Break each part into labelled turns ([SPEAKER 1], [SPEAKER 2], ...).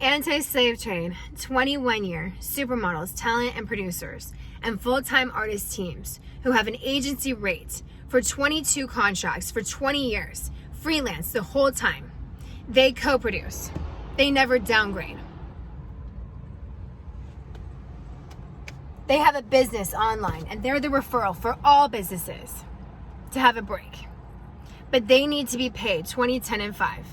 [SPEAKER 1] Anti-slave trade, 21-year supermodels, talent and producers, and full-time artist teams who have an agency rate for 22 contracts for 20 years, freelance the whole time. They co-produce. They never downgrade. They have a business online, and they're the referral for all businesses to have a break. But they need to be paid 20, 10, and 5.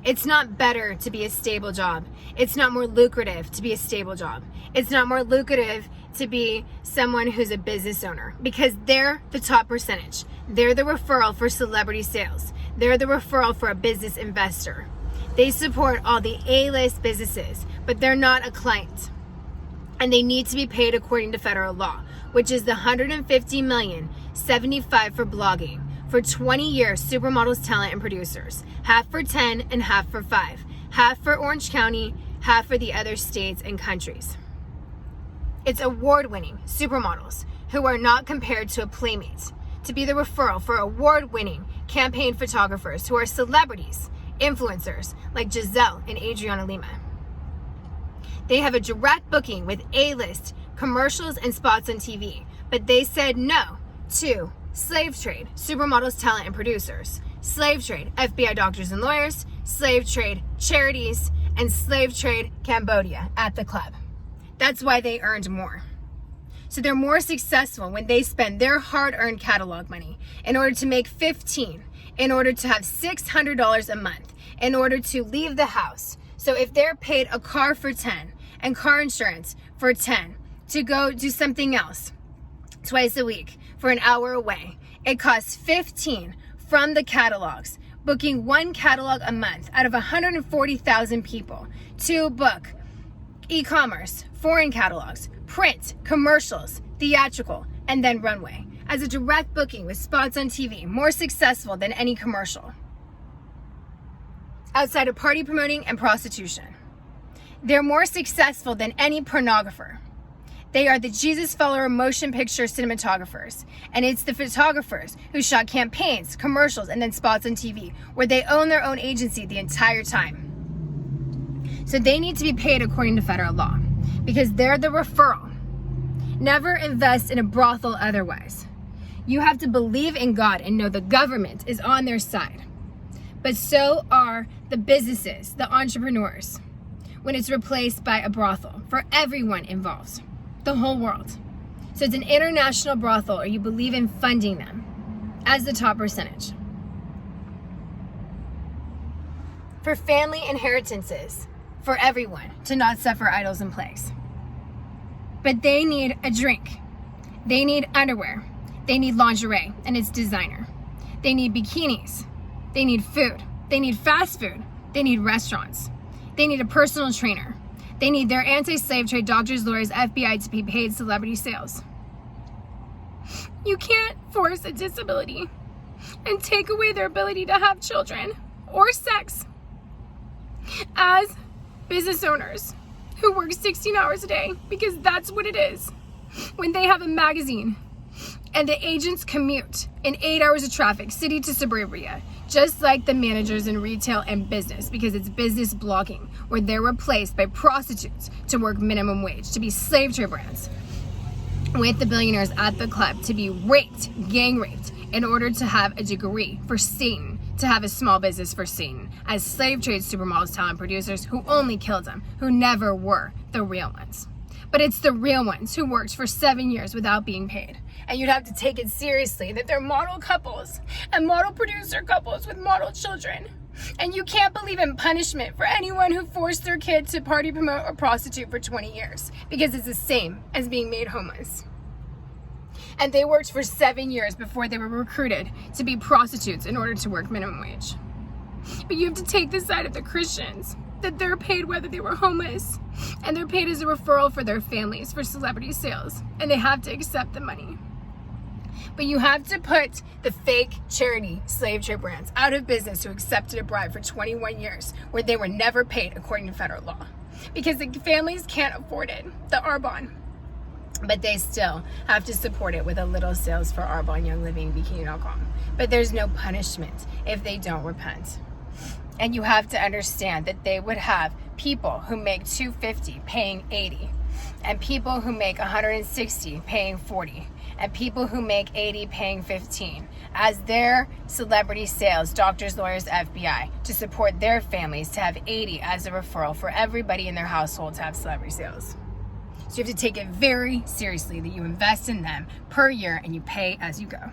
[SPEAKER 1] It's not better to be a stable job. It's not more lucrative to be a stable job. It's not more lucrative to be someone who's a business owner, because they're the top percentage. They're the referral for celebrity sales. They're the referral for a business investor. They support all the A-list businesses, but they're not a client. And they need to be paid according to federal law, which is the $150 million, 75 for blogging, for 20 years supermodels, talent, and producers. Half for 10 and half for 5. Half for Orange County, half for the other states and countries. It's award-winning supermodels who are not compared to a playmate, to be the referral for award-winning campaign photographers who are celebrities, influencers like Giselle and Adriana Lima. They have a direct booking with A-list commercials and spots on TV, but they said no to slave trade, supermodels, talent, and producers, slave trade, FBI doctors and lawyers, slave trade, charities, and slave trade, Cambodia at the club. That's why they earned more. So they're more successful when they spend their hard-earned catalog money in order to make 15, in order to have $600 a month, in order to leave the house. So if they're paid a car for 10 and car insurance for 10 to go do something else twice a week for an hour away, it costs 15 from the catalogs, booking one catalog a month out of 140,000 people to book e-commerce, foreign catalogs, print, commercials, theatrical, and then runway as a direct booking with spots on TV, more successful than any commercial. Outside of party promoting and prostitution. They're more successful than any pornographer. They are the Jesus follower motion picture cinematographers. And it's the photographers who shot campaigns, commercials, and then spots on TV, where they own their own agency the entire time. So they need to be paid according to federal law, because they're the referral. Never invest in a brothel otherwise. You have to believe in God and know the government is on their side. But so are the businesses, the entrepreneurs, when it's replaced by a brothel for everyone involved, the whole world. So it's an international brothel, or you believe in funding them as the top percentage. For family inheritances, for everyone to not suffer idols and plagues. But they need a drink. They need underwear. They need lingerie, and it's designer. They need bikinis. They need food. They need fast food. They need restaurants. They need a personal trainer. They need their anti-slave trade doctors, lawyers, FBI to be paid celebrity sales. You can't force a disability and take away their ability to have children or sex. As business owners who work 16 hours a day, because that's what it is, when they have a magazine and the agents commute in 8 hours of traffic, city to suburbia, just like the managers in retail and business, because it's business blogging, where they're replaced by prostitutes to work minimum wage, to be slave trade brands, with the billionaires at the club to be raped, gang raped, in order to have a degree for Satan, to have a small business for Satan, as slave trade supermodels, talent producers who only killed them, who never were the real ones. But it's the real ones who worked for 7 years without being paid. And you'd have to take it seriously that they're model couples and model producer couples with model children. And you can't believe in punishment for anyone who forced their kid to party promote or prostitute for 20 years, because it's the same as being made homeless. And they worked for 7 years before they were recruited to be prostitutes in order to work minimum wage. But you have to take the side of the Christians, that they're paid whether they were homeless, and they're paid as a referral for their families for celebrity sales, and they have to accept the money. But you have to put the fake charity slave trade brands out of business who accepted a bribe for 21 years, where they were never paid according to federal law, because the families can't afford it, the Arbonne. But they still have to support it with a little sales for Arbonne, Young Living, Bikini.com. But there's no punishment if they don't repent. And you have to understand that they would have people who make $250 paying $80, and people who make $160 paying $40, and people who make $80 paying $15 as their celebrity sales, doctors, lawyers, FBI, to support their families, to have $80 as a referral for everybody in their household to have celebrity sales. So you have to take it very seriously that you invest in them per year and you pay as you go.